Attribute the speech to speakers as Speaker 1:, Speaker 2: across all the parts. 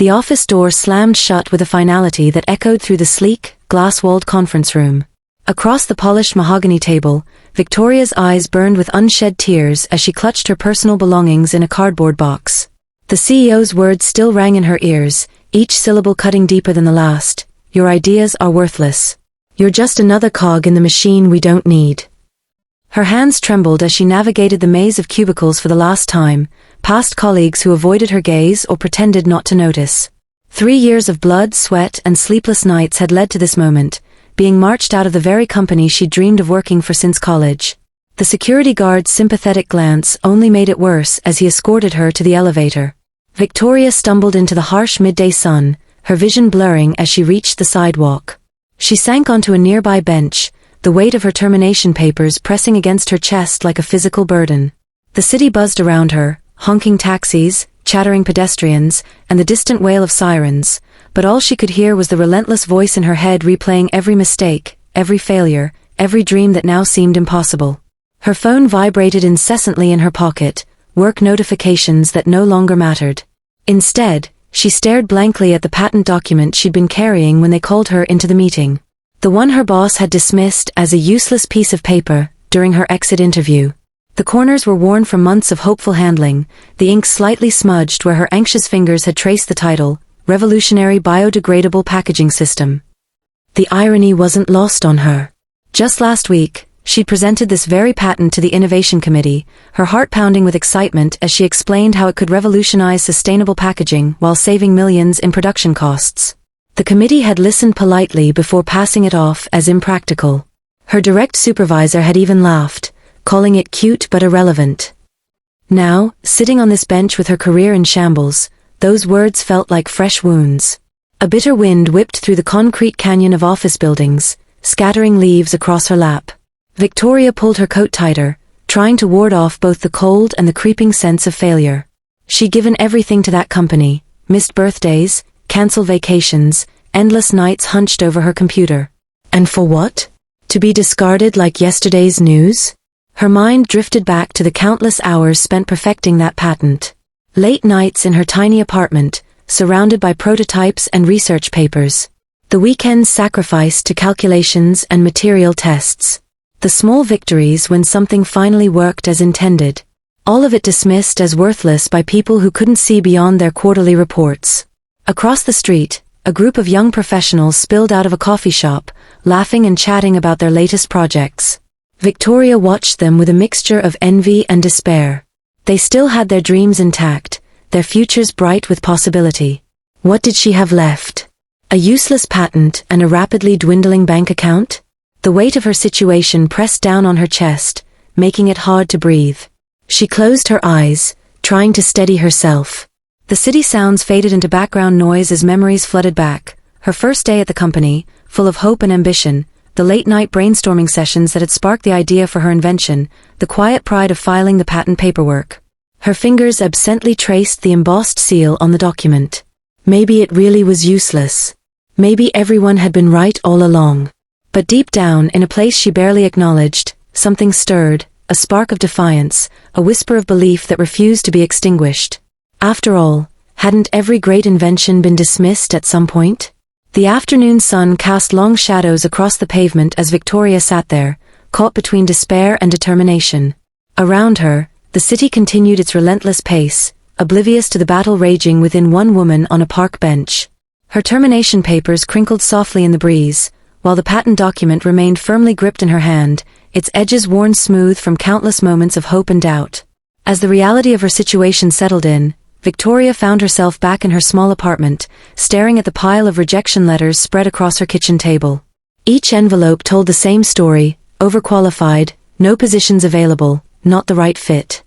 Speaker 1: The office door slammed shut with a finality that echoed through the sleek, glass-walled conference room. Across the polished mahogany table, Victoria's eyes burned with unshed tears as she clutched her personal belongings in a cardboard box. The CEO's words still rang in her ears, each syllable cutting deeper than the last. Your ideas are worthless. You're just another cog in the machine we don't need. Her hands trembled as she navigated the maze of cubicles for the last time, past colleagues who avoided her gaze or pretended not to notice. 3 years of blood, sweat, and sleepless nights had led to this moment, being marched out of the very company she'd dreamed of working for since college. The security guard's sympathetic glance only made it worse as he escorted her to the elevator. Victoria stumbled into the harsh midday sun, her vision blurring as she reached the sidewalk. She sank onto a nearby bench, the weight of her termination papers pressing against her chest like a physical burden. The city buzzed around her, honking taxis, chattering pedestrians, and the distant wail of sirens, but all she could hear was the relentless voice in her head replaying every mistake, every failure, every dream that now seemed impossible. Her phone vibrated incessantly in her pocket, work notifications that no longer mattered. Instead, she stared blankly at the patent document she'd been carrying when they called her into the meeting. The one her boss had dismissed as a useless piece of paper during her exit interview. The corners were worn from months of hopeful handling, the ink slightly smudged where her anxious fingers had traced the title, Revolutionary Biodegradable Packaging System. The irony wasn't lost on her. Just last week, she'd presented this very patent to the Innovation Committee, her heart pounding with excitement as she explained how it could revolutionize sustainable packaging while saving millions in production costs. The committee had listened politely before passing it off as impractical. Her direct supervisor had even laughed, calling it cute but irrelevant. Now, sitting on this bench with her career in shambles, those words felt like fresh wounds. A bitter wind whipped through the concrete canyon of office buildings, scattering leaves across her lap. Victoria pulled her coat tighter, trying to ward off both the cold and the creeping sense of failure. She'd given everything to that company, missed birthdays, canceled vacations, endless nights hunched over her computer. And for what? To be discarded like yesterday's news? Her mind drifted back to the countless hours spent perfecting that patent. Late nights in her tiny apartment, surrounded by prototypes and research papers. The weekends sacrificed to calculations and material tests. The small victories when something finally worked as intended. All of it dismissed as worthless by people who couldn't see beyond their quarterly reports. Across the street, a group of young professionals spilled out of a coffee shop, laughing and chatting about their latest projects. Victoria watched them with a mixture of envy and despair. They still had their dreams intact, their futures bright with possibility. What did she have left? A useless patent and a rapidly dwindling bank account? The weight of her situation pressed down on her chest, making it hard to breathe. She closed her eyes, trying to steady herself. The city sounds faded into background noise as memories flooded back. Her first day at the company, full of hope and ambition, the late-night brainstorming sessions that had sparked the idea for her invention, the quiet pride of filing the patent paperwork. Her fingers absently traced the embossed seal on the document. Maybe it really was useless. Maybe everyone had been right all along. But deep down, in a place she barely acknowledged, something stirred, a spark of defiance, a whisper of belief that refused to be extinguished. After all, hadn't every great invention been dismissed at some point? The afternoon sun cast long shadows across the pavement as Victoria sat there, caught between despair and determination. Around her, the city continued its relentless pace, oblivious to the battle raging within one woman on a park bench. Her termination papers crinkled softly in the breeze, while the patent document remained firmly gripped in her hand, its edges worn smooth from countless moments of hope and doubt. As the reality of her situation settled in, Victoria found herself back in her small apartment, staring at the pile of rejection letters spread across her kitchen table. Each envelope told the same story: overqualified, no positions available, not the right fit.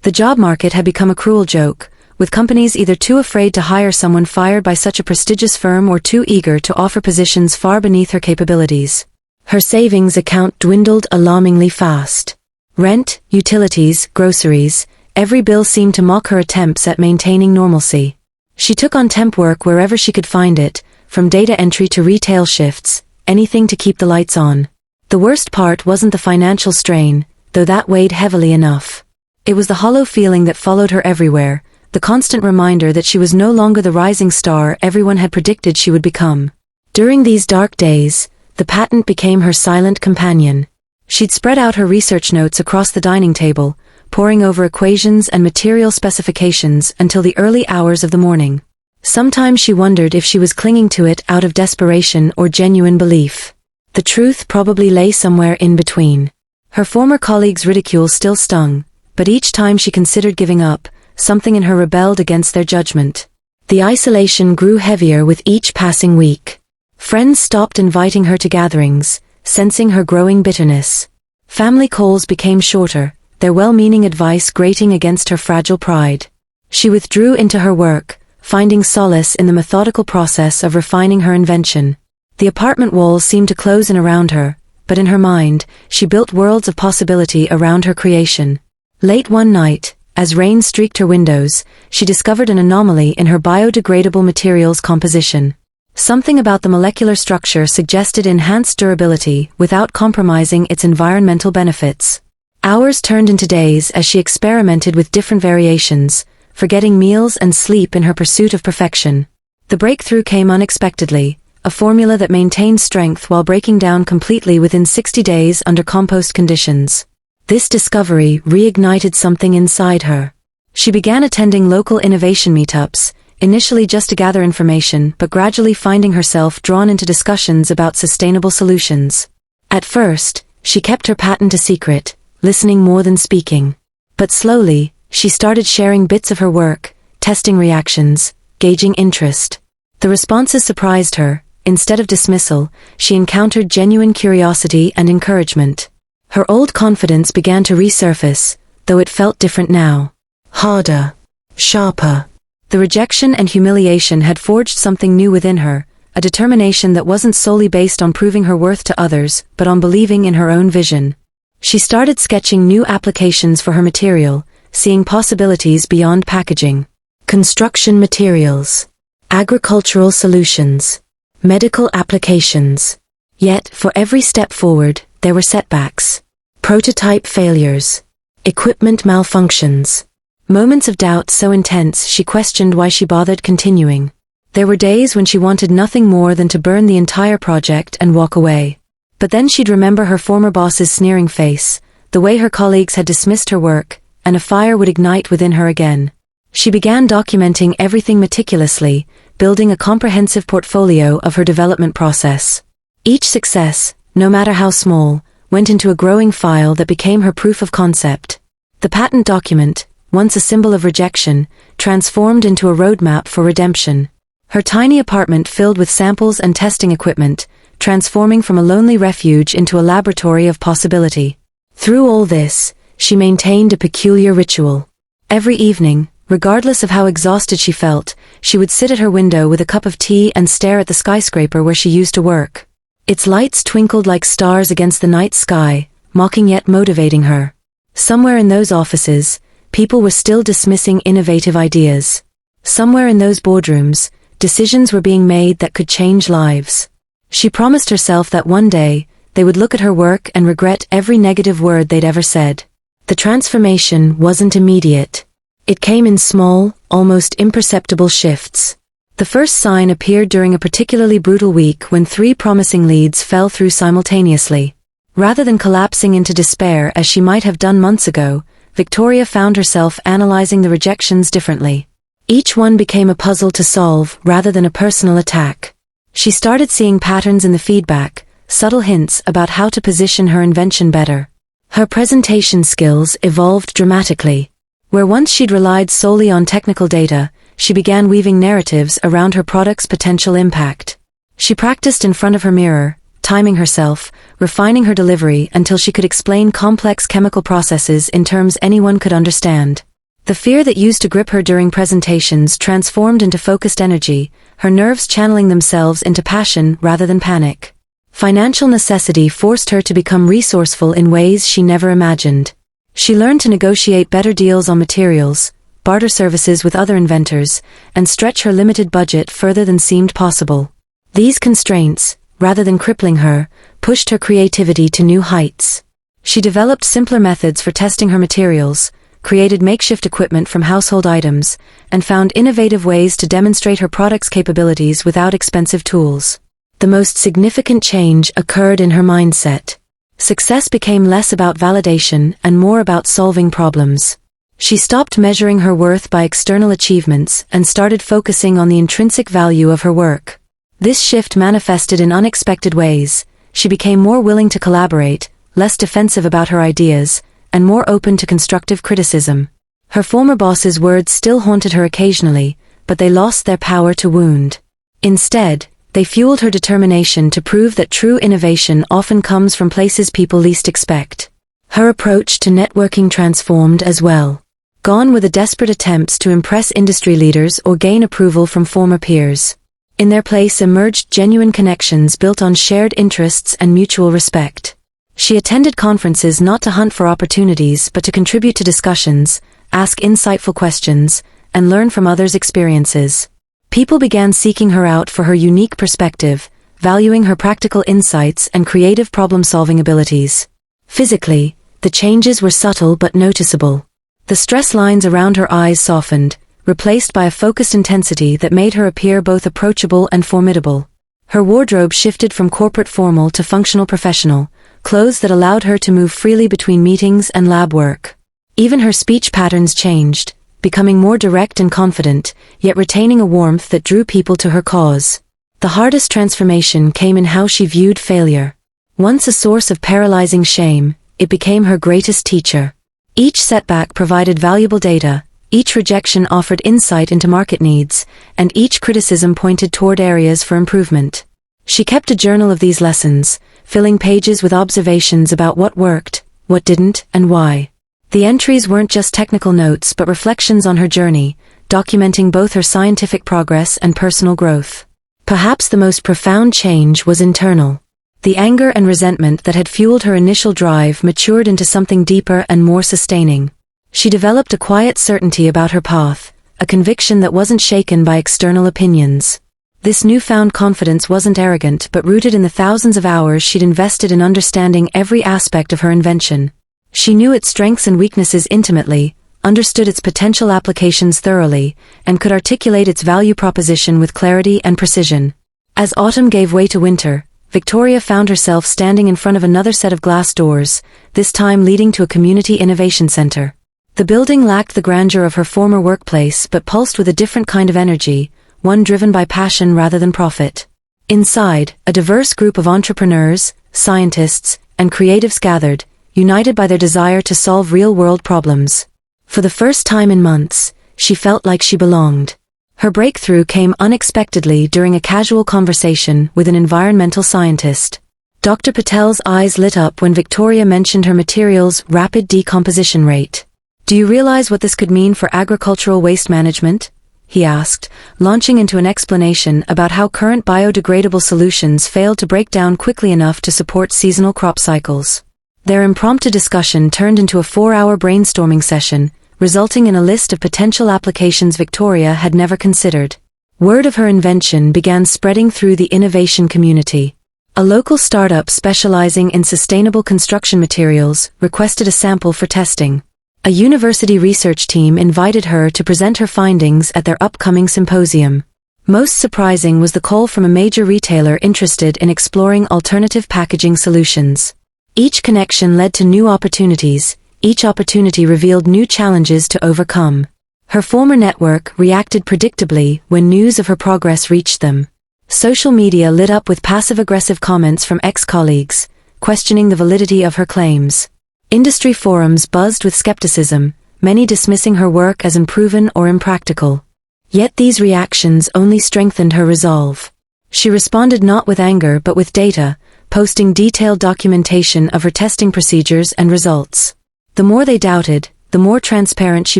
Speaker 1: The job market had become a cruel joke, with companies either too afraid to hire someone fired by such a prestigious firm or too eager to offer positions far beneath her capabilities. Her savings account dwindled alarmingly fast. Rent, utilities, groceries, every bill seemed to mock her attempts at maintaining normalcy. She took on temp work wherever she could find it, from data entry to retail shifts, anything to keep the lights on. The worst part wasn't the financial strain, though that weighed heavily enough. It was the hollow feeling that followed her everywhere, the constant reminder that she was no longer the rising star everyone had predicted she would become. During these dark days, the patent became her silent companion. She'd spread out her research notes across the dining table, poring over equations and material specifications until the early hours of the morning. Sometimes she wondered if she was clinging to it out of desperation or genuine belief. The truth probably lay somewhere in between. Her former colleagues' ridicule still stung, but each time she considered giving up, something in her rebelled against their judgment. The isolation grew heavier with each passing week. Friends stopped inviting her to gatherings, sensing her growing bitterness. Family calls became shorter, their well-meaning advice grating against her fragile pride. She withdrew into her work, finding solace in the methodical process of refining her invention. The apartment walls seemed to close in around her, but in her mind, she built worlds of possibility around her creation. Late one night, as rain streaked her windows, she discovered an anomaly in her biodegradable materials composition. Something about the molecular structure suggested enhanced durability without compromising its environmental benefits. Hours turned into days as she experimented with different variations, forgetting meals and sleep in her pursuit of perfection. The breakthrough came unexpectedly, a formula that maintained strength while breaking down completely within 60 days under compost conditions. This discovery reignited something inside her. She began attending local innovation meetups, initially just to gather information but gradually finding herself drawn into discussions about sustainable solutions. At first, she kept her patent a secret, listening more than speaking. But slowly, she started sharing bits of her work, testing reactions, gauging interest. The responses surprised her. Instead of dismissal, she encountered genuine curiosity and encouragement. Her old confidence began to resurface, though it felt different now. Harder. Sharper. The rejection and humiliation had forged something new within her, a determination that wasn't solely based on proving her worth to others, but on believing in her own vision. She started sketching new applications for her material, seeing possibilities beyond packaging. Construction materials. Agricultural solutions. Medical applications. Yet, for every step forward, there were setbacks. Prototype failures. Equipment malfunctions. Moments of doubt so intense she questioned why she bothered continuing. There were days when she wanted nothing more than to burn the entire project and walk away. But then she'd remember her former boss's sneering face, the way her colleagues had dismissed her work, and a fire would ignite within her again. She began documenting everything meticulously, building a comprehensive portfolio of her development process. Each success, no matter how small, went into a growing file that became her proof of concept. The patent document, once a symbol of rejection, transformed into a roadmap for redemption. Her tiny apartment filled with samples and testing equipment, transforming from a lonely refuge into a laboratory of possibility. Through all this, she maintained a peculiar ritual. Every evening, regardless of how exhausted she felt, she would sit at her window with a cup of tea and stare at the skyscraper where she used to work. Its lights twinkled like stars against the night sky, mocking yet motivating her. Somewhere in those offices, people were still dismissing innovative ideas. Somewhere in those boardrooms, decisions were being made that could change lives. She promised herself that one day, they would look at her work and regret every negative word they'd ever said. The transformation wasn't immediate. It came in small, almost imperceptible shifts. The first sign appeared during a particularly brutal week when 3 promising leads fell through simultaneously. Rather than collapsing into despair as she might have done months ago, Victoria found herself analyzing the rejections differently. Each one became a puzzle to solve rather than a personal attack. She started seeing patterns in the feedback, subtle hints about how to position her invention better. Her presentation skills evolved dramatically. Where once she'd relied solely on technical data, she began weaving narratives around her product's potential impact. She practiced in front of her mirror, timing herself, refining her delivery until she could explain complex chemical processes in terms anyone could understand. The fear that used to grip her during presentations transformed into focused energy, her nerves channeling themselves into passion rather than panic. Financial necessity forced her to become resourceful in ways she never imagined. She learned to negotiate better deals on materials, barter services with other inventors, and stretch her limited budget further than seemed possible. These constraints, rather than crippling her, pushed her creativity to new heights. She developed simpler methods for testing her materials, created makeshift equipment from household items, and found innovative ways to demonstrate her product's capabilities without expensive tools. The most significant change occurred in her mindset. Success became less about validation and more about solving problems. She stopped measuring her worth by external achievements and started focusing on the intrinsic value of her work. This shift manifested in unexpected ways. She became more willing to collaborate, less defensive about her ideas, and more open to constructive criticism. Her former boss's words still haunted her occasionally, but they lost their power to wound. Instead, they fueled her determination to prove that true innovation often comes from places people least expect. Her approach to networking transformed as well. Gone were the desperate attempts to impress industry leaders or gain approval from former peers. In their place emerged genuine connections built on shared interests and mutual respect. She attended conferences not to hunt for opportunities but to contribute to discussions, ask insightful questions, and learn from others' experiences. People began seeking her out for her unique perspective, valuing her practical insights and creative problem-solving abilities. Physically, the changes were subtle but noticeable. The stress lines around her eyes softened, replaced by a focused intensity that made her appear both approachable and formidable. Her wardrobe shifted from corporate formal to functional professional, clothes that allowed her to move freely between meetings and lab work. Even her speech patterns changed, becoming more direct and confident, yet retaining a warmth that drew people to her cause. The hardest transformation came in how she viewed failure. Once a source of paralyzing shame, it became her greatest teacher. Each setback provided valuable data, each rejection offered insight into market needs, and each criticism pointed toward areas for improvement. She kept a journal of these lessons, filling pages with observations about what worked, what didn't, and why. The entries weren't just technical notes but reflections on her journey, documenting both her scientific progress and personal growth. Perhaps the most profound change was internal. The anger and resentment that had fueled her initial drive matured into something deeper and more sustaining. She developed a quiet certainty about her path, a conviction that wasn't shaken by external opinions. This newfound confidence wasn't arrogant but rooted in the thousands of hours she'd invested in understanding every aspect of her invention. She knew its strengths and weaknesses intimately, understood its potential applications thoroughly, and could articulate its value proposition with clarity and precision. As autumn gave way to winter, Victoria found herself standing in front of another set of glass doors, this time leading to a community innovation center. The building lacked the grandeur of her former workplace but pulsed with a different kind of energy, one driven by passion rather than profit. Inside, a diverse group of entrepreneurs, scientists, and creatives gathered, united by their desire to solve real-world problems. For the first time in months, she felt like she belonged. Her breakthrough came unexpectedly during a casual conversation with an environmental scientist. Dr. Patel's eyes lit up when Victoria mentioned her material's rapid decomposition rate. "Do you realize what this could mean for agricultural waste management?" he asked, launching into an explanation about how current biodegradable solutions failed to break down quickly enough to support seasonal crop cycles. Their impromptu discussion turned into a 4-hour brainstorming session, resulting in a list of potential applications Victoria had never considered. Word of her invention began spreading through the innovation community. A local startup specializing in sustainable construction materials requested a sample for testing. A university research team invited her to present her findings at their upcoming symposium. Most surprising was the call from a major retailer interested in exploring alternative packaging solutions. Each connection led to new opportunities. Each opportunity revealed new challenges to overcome. Her former network reacted predictably when news of her progress reached them. Social media lit up with passive-aggressive comments from ex-colleagues, questioning the validity of her claims. Industry forums buzzed with skepticism, many dismissing her work as unproven or impractical. Yet these reactions only strengthened her resolve. She responded not with anger but with data, posting detailed documentation of her testing procedures and results. The more they doubted, the more transparent she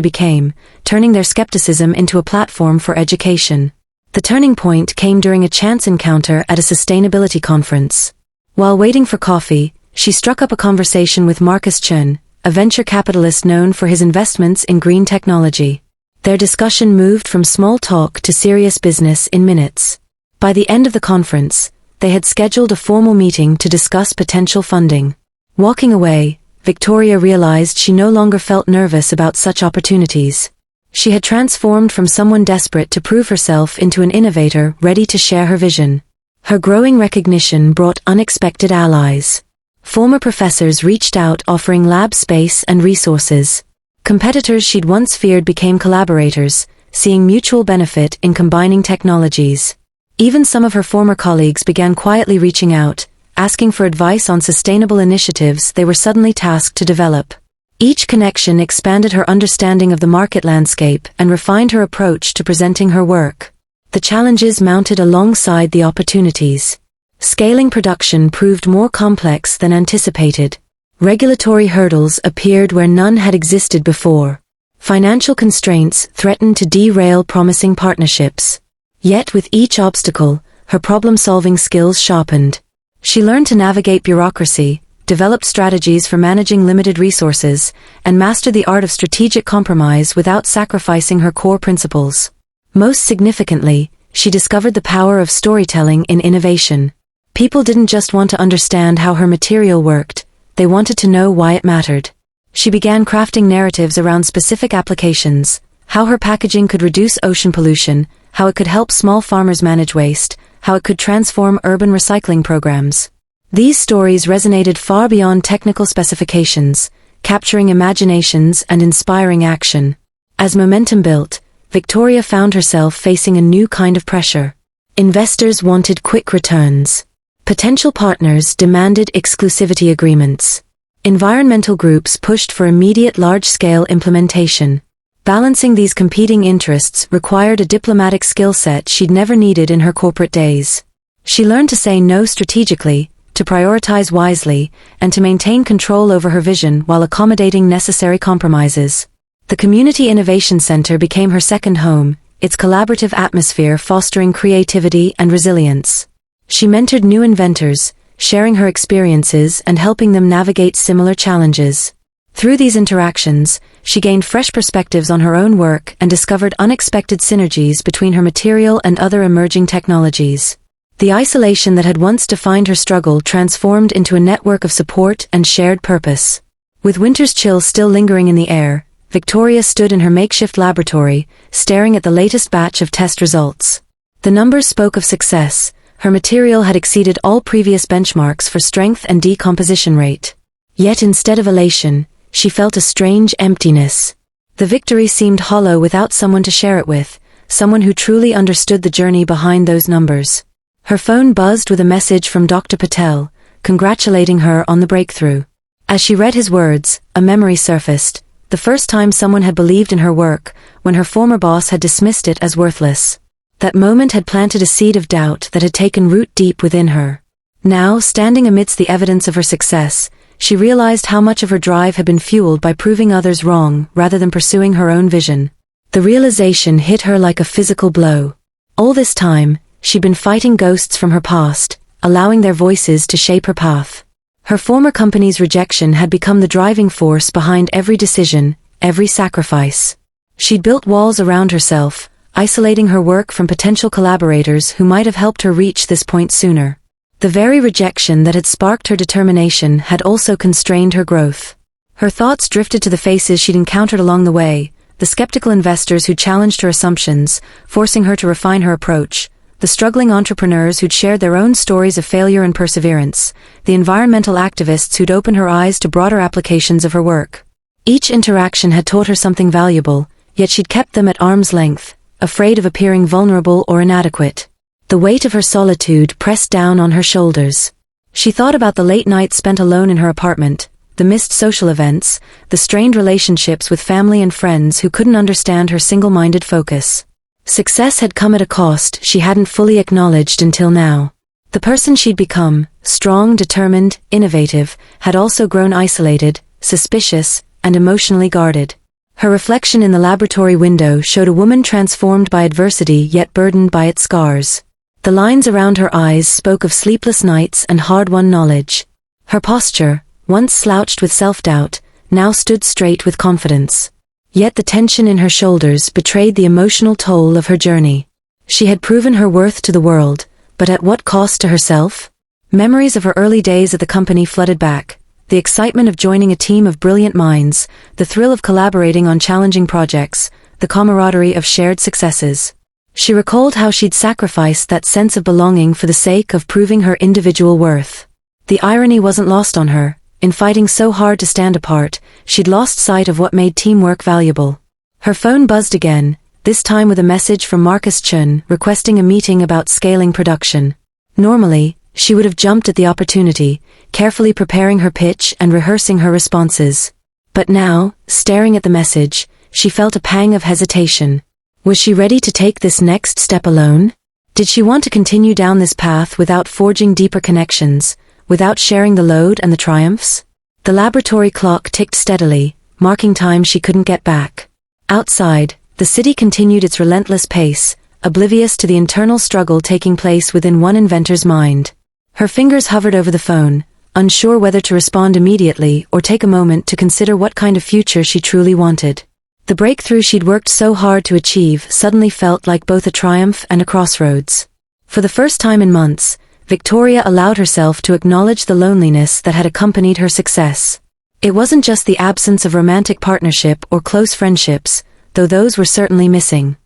Speaker 1: became, turning their skepticism into a platform for education. The turning point came during a chance encounter at a sustainability conference. While waiting for coffee, she struck up a conversation with Marcus Chen, a venture capitalist known for his investments in green technology. Their discussion moved from small talk to serious business in minutes. By the end of the conference, they had scheduled a formal meeting to discuss potential funding. Walking away, Victoria realized she no longer felt nervous about such opportunities. She had transformed from someone desperate to prove herself into an innovator ready to share her vision. Her growing recognition brought unexpected allies. Former professors reached out offering lab space and resources. Competitors she'd once feared became collaborators, seeing mutual benefit in combining technologies. Even some of her former colleagues began quietly reaching out, asking for advice on sustainable initiatives they were suddenly tasked to develop. Each connection expanded her understanding of the market landscape and refined her approach to presenting her work. The challenges mounted alongside the opportunities. Scaling production proved more complex than anticipated. Regulatory hurdles appeared where none had existed before. Financial constraints threatened to derail promising partnerships. Yet with each obstacle, her problem-solving skills sharpened. She learned to navigate bureaucracy, developed strategies for managing limited resources, and mastered the art of strategic compromise without sacrificing her core principles. Most significantly, she discovered the power of storytelling in innovation. People didn't just want to understand how her material worked, they wanted to know why it mattered. She began crafting narratives around specific applications, how her packaging could reduce ocean pollution, how it could help small farmers manage waste, how it could transform urban recycling programs. These stories resonated far beyond technical specifications, capturing imaginations and inspiring action. As momentum built, Victoria found herself facing a new kind of pressure. Investors wanted quick returns. Potential partners demanded exclusivity agreements. Environmental groups pushed for immediate large-scale implementation. Balancing these competing interests required a diplomatic skill set she'd never needed in her corporate days. She learned to say no strategically, to prioritize wisely, and to maintain control over her vision while accommodating necessary compromises. The Community Innovation Center became her second home, its collaborative atmosphere fostering creativity and resilience. She mentored new inventors, sharing her experiences and helping them navigate similar challenges. Through these interactions, she gained fresh perspectives on her own work and discovered unexpected synergies between her material and other emerging technologies. The isolation that had once defined her struggle transformed into a network of support and shared purpose. With winter's chill still lingering in the air, Victoria stood in her makeshift laboratory, staring at the latest batch of test results. The numbers spoke of success. Her material had exceeded all previous benchmarks for strength and decomposition rate. Yet instead of elation, she felt a strange emptiness. The victory seemed hollow without someone to share it with, someone who truly understood the journey behind those numbers. Her phone buzzed with a message from Dr. Patel, congratulating her on the breakthrough. As she read his words, a memory surfaced, the first time someone had believed in her work, when her former boss had dismissed it as worthless. That moment had planted a seed of doubt that had taken root deep within her. Now, standing amidst the evidence of her success, she realized how much of her drive had been fueled by proving others wrong rather than pursuing her own vision. The realization hit her like a physical blow. All this time, she'd been fighting ghosts from her past, allowing their voices to shape her path. Her former company's rejection had become the driving force behind every decision, every sacrifice. She'd built walls around herself, isolating her work from potential collaborators who might have helped her reach this point sooner. The very rejection that had sparked her determination had also constrained her growth. Her thoughts drifted to the faces she'd encountered along the way, the skeptical investors who challenged her assumptions, forcing her to refine her approach, the struggling entrepreneurs who'd shared their own stories of failure and perseverance, the environmental activists who'd opened her eyes to broader applications of her work. Each interaction had taught her something valuable, yet she'd kept them at arm's length, afraid of appearing vulnerable or inadequate. The weight of her solitude pressed down on her shoulders. She thought about the late nights spent alone in her apartment, the missed social events, the strained relationships with family and friends who couldn't understand her single-minded focus. Success had come at a cost she hadn't fully acknowledged until now. The person she'd become, strong, determined, innovative, had also grown isolated, suspicious, and emotionally guarded. Her reflection in the laboratory window showed a woman transformed by adversity yet burdened by its scars. The lines around her eyes spoke of sleepless nights and hard-won knowledge. Her posture, once slouched with self-doubt, now stood straight with confidence. Yet the tension in her shoulders betrayed the emotional toll of her journey. She had proven her worth to the world, but at what cost to herself? Memories of her early days at the company flooded back, the excitement of joining a team of brilliant minds, the thrill of collaborating on challenging projects, the camaraderie of shared successes. She recalled how she'd sacrificed that sense of belonging for the sake of proving her individual worth. The irony wasn't lost on her. In fighting so hard to stand apart, she'd lost sight of what made teamwork valuable. Her phone buzzed again, this time with a message from Marcus Chun requesting a meeting about scaling production. Normally, she would have jumped at the opportunity, carefully preparing her pitch and rehearsing her responses. But now, staring at the message, she felt a pang of hesitation. Was she ready to take this next step alone? Did she want to continue down this path without forging deeper connections, without sharing the load and the triumphs? The laboratory clock ticked steadily, marking time she couldn't get back. Outside, the city continued its relentless pace, oblivious to the internal struggle taking place within one inventor's mind. Her fingers hovered over the phone, unsure whether to respond immediately or take a moment to consider what kind of future she truly wanted. The breakthrough she'd worked so hard to achieve suddenly felt like both a triumph and a crossroads. For the first time in months, Victoria allowed herself to acknowledge the loneliness that had accompanied her success. It wasn't just the absence of romantic partnership or close friendships, though those were certainly missing.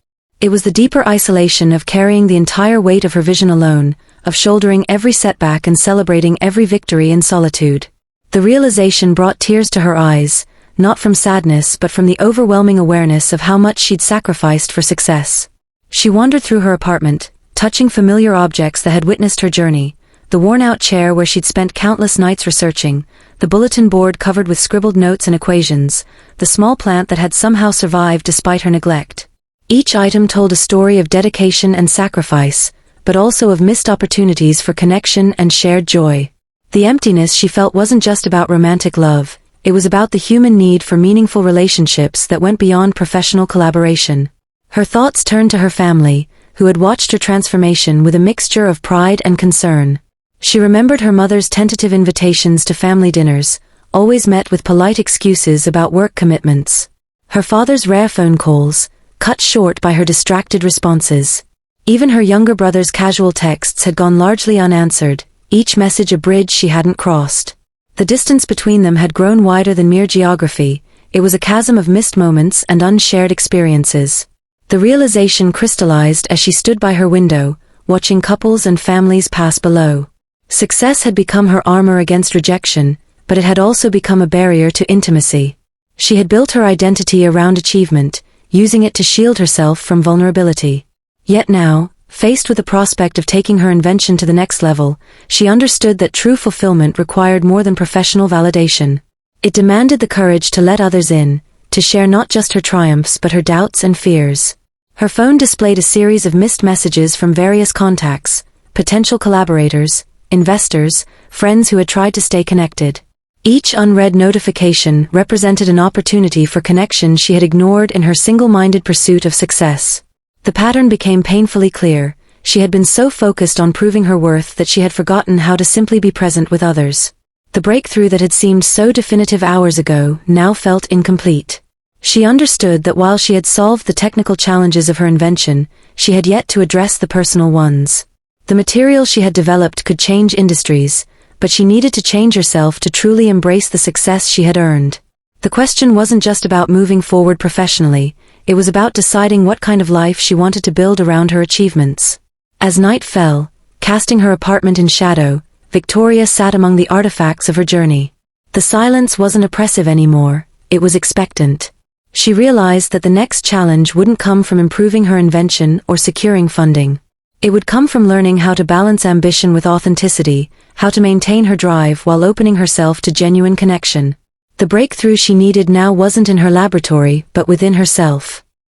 Speaker 1: It was the deeper isolation of carrying the entire weight of her vision alone, of shouldering every setback and celebrating every victory in solitude. The realization brought tears to her eyes, not from sadness but from the overwhelming awareness of how much she'd sacrificed for success. She wandered through her apartment, touching familiar objects that had witnessed her journey, the worn-out chair where she'd spent countless nights researching, the bulletin board covered with scribbled notes and equations, the small plant that had somehow survived despite her neglect. Each item told a story of dedication and sacrifice, but also of missed opportunities for connection and shared joy. The emptiness she felt wasn't just about romantic love, it was about the human need for meaningful relationships that went beyond professional collaboration. Her thoughts turned to her family, who had watched her transformation with a mixture of pride and concern. She remembered her mother's tentative invitations to family dinners, always met with polite excuses about work commitments. Her father's rare phone calls, cut short by her distracted responses. Even her younger brother's casual texts had gone largely unanswered, each message a bridge she hadn't crossed. The distance between them had grown wider than mere geography, it was a chasm of missed moments and unshared experiences. The realization crystallized as she stood by her window, watching couples and families pass below. Success had become her armor against rejection, but it had also become a barrier to intimacy. She had built her identity around achievement, using it to shield herself from vulnerability. Yet now, faced with the prospect of taking her invention to the next level, she understood that true fulfillment required more than professional validation. It demanded the courage to let others in, to share not just her triumphs but her doubts and fears. Her phone displayed a series of missed messages from various contacts, potential collaborators, investors, friends who had tried to stay connected. Each unread notification represented an opportunity for connection she had ignored in her single-minded pursuit of success. The pattern became painfully clear. She had been so focused on proving her worth that she had forgotten how to simply be present with others. The breakthrough that had seemed so definitive hours ago now felt incomplete. She understood that while she had solved the technical challenges of her invention, she had yet to address the personal ones. The material she had developed could change industries, but she needed to change herself to truly embrace the success she had earned. The question wasn't just about moving forward professionally, it was about deciding what kind of life she wanted to build around her achievements. As night fell, casting her apartment in shadow, Victoria sat among the artifacts of her journey. The silence wasn't oppressive anymore, it was expectant. She realized that the next challenge wouldn't come from improving her invention or securing funding. It would come from learning how to balance ambition with authenticity, how to maintain her drive while opening herself to genuine connection. The breakthrough she needed now wasn't in her laboratory but within herself.